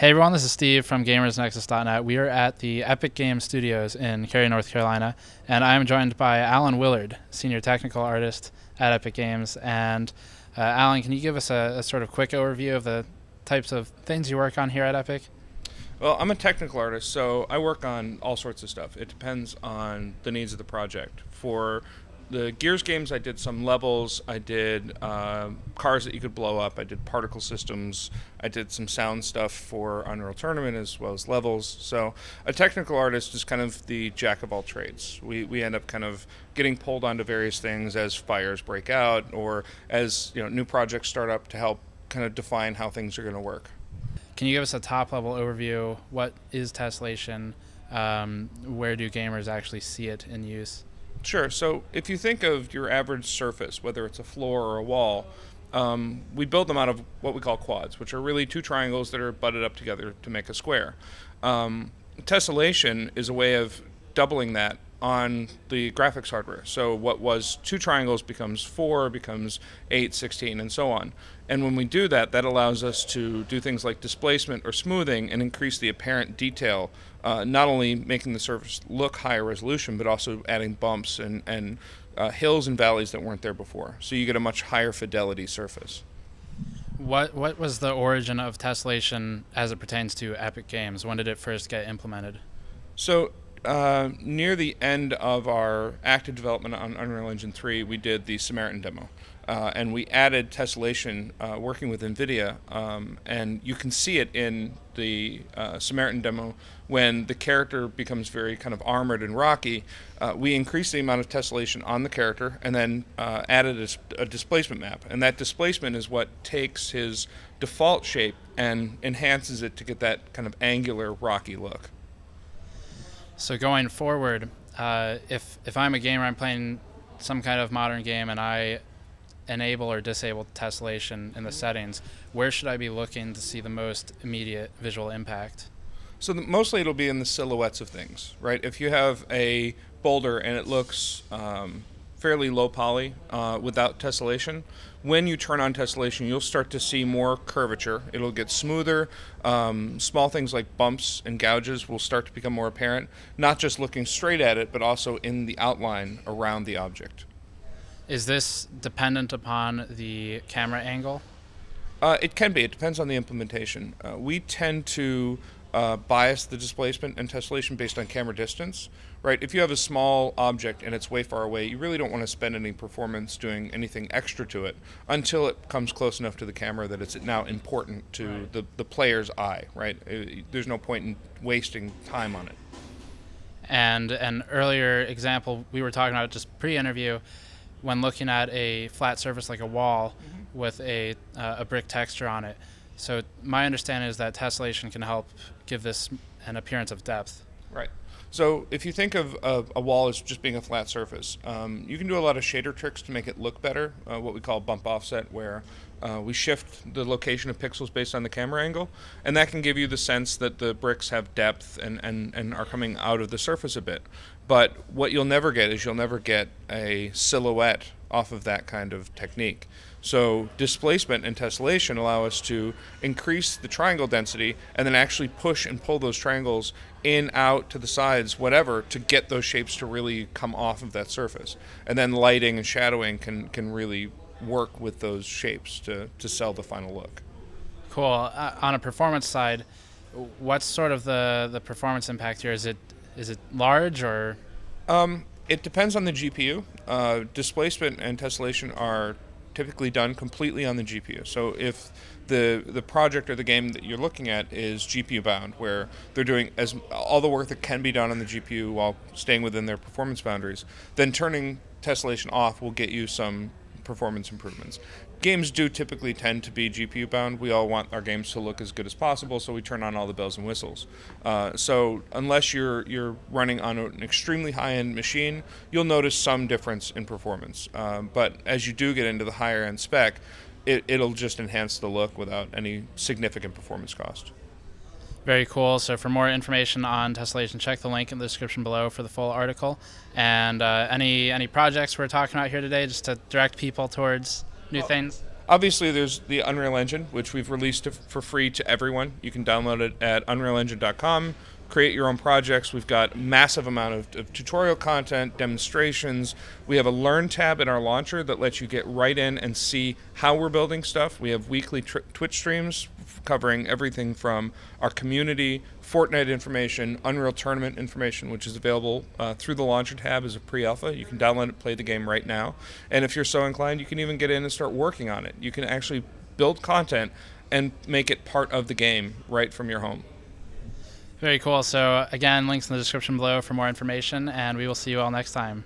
Hey everyone, this is Steve from GamersNexus.net. We are at the Epic Games Studios in Cary, North Carolina, and I am joined by Alan Willard, Senior Technical Artist at Epic Games. And Alan, can you give us a sort of quick overview of the types of things you work on here at Epic? Well, I'm a technical artist, so I work on all sorts of stuff. It depends on the needs of the project. For the Gears games, I did some levels, I did cars that you could blow up, I did particle systems, I did some sound stuff for Unreal Tournament as well as levels. So a technical artist is kind of the jack of all trades. We end up kind of getting pulled onto various things as fires break out or as new projects start up to help kind of define how things are going to work. Can you give us a top-level overview? What is Tessellation? Where do gamers actually see it in use? Sure. So if you think of your average surface, whether it's a floor or a wall, we build them out of what we call quads, which are really two triangles that are butted up together to make a square. Tessellation is a way of doubling that on the graphics hardware. So what was two triangles becomes 4, becomes 8, 16, and so on. And when we do that, that allows us to do things like displacement or smoothing and increase the apparent detail, not only making the surface look higher resolution, but also adding bumps and hills and valleys that weren't there before. So you get a much higher fidelity surface. What was the origin of Tessellation as it pertains to Epic Games? When did it first get implemented? So near the end of our active development on Unreal Engine 3, we did the Samaritan demo. And we added Tessellation working with NVIDIA, and you can see it in the Samaritan demo when the character becomes very kind of armored and rocky. We increased the amount of Tessellation on the character and then added a displacement map. And that displacement is what takes his default shape and enhances it to get that kind of angular, rocky look. So going forward, if I'm a gamer, I'm playing some kind of modern game, and I enable or disable tessellation in the settings, where should I be looking to see the most immediate visual impact? So mostly it'll be in the silhouettes of things, right? If you have a boulder and it looks fairly low poly without tessellation, when you turn on tessellation, you'll start to see more curvature. It'll get smoother. Small things like bumps and gouges will start to become more apparent, not just looking straight at it, but also in the outline around the object. Is this dependent upon the camera angle? It can be. It depends on the implementation. We tend to bias the displacement and tessellation based on camera distance, right? If you have a small object and it's way far away, you really don't want to spend any performance doing anything extra to it until it comes close enough to the camera that it's now important to the player's eye, right? There's no point in wasting time on it. And an earlier example we were talking about just pre-interview, when looking at a flat surface like a wall with a brick texture on it. So my understanding is that tessellation can help give this an appearance of depth. Right. So if you think of a wall as just being a flat surface, you can do a lot of shader tricks to make it look better, what we call bump offset, where we shift the location of pixels based on the camera angle, and that can give you the sense that the bricks have depth and are coming out of the surface a bit. But what you'll never get is you'll never get a silhouette off of that kind of technique. So displacement and tessellation allow us to increase the triangle density and then actually push and pull those triangles in, out, to the sides, whatever, to get those shapes to really come off of that surface. And then lighting and shadowing can really work with those shapes to sell the final look. Cool. On a performance side, what's sort of the performance impact here? Is it large or? It depends on the GPU. Displacement and tessellation are typically done completely on the GPU. So if the project or the game that you're looking at is GPU bound, where they're doing all the work that can be done on the GPU while staying within their performance boundaries, then turning tessellation off will get you some performance improvements. Games do typically tend to be GPU bound. We all want our games to look as good as possible, so we turn on all the bells and whistles. So unless you're running on an extremely high-end machine, you'll notice some difference in performance. But as you do get into the higher-end spec, it'll just enhance the look without any significant performance cost. Very cool. So for more information on Tessellation, check the link in the description below for the full article. And any projects we're talking about here today, just to direct people towards new things? Obviously, there's the Unreal Engine, which we've released for free to everyone. You can download it at unrealengine.com, create your own projects. We've got massive amount of tutorial content, demonstrations. We have a Learn tab in our launcher that lets you get right in and see how we're building stuff. We have weekly Twitch streams covering everything from our community, Fortnite information, Unreal Tournament information, which is available through the Launcher tab as a pre-alpha. You can download it, play the game right now. And if you're so inclined, you can even get in and start working on it. You can actually build content and make it part of the game right from your home. Very cool. So again, links in the description below for more information, and we will see you all next time.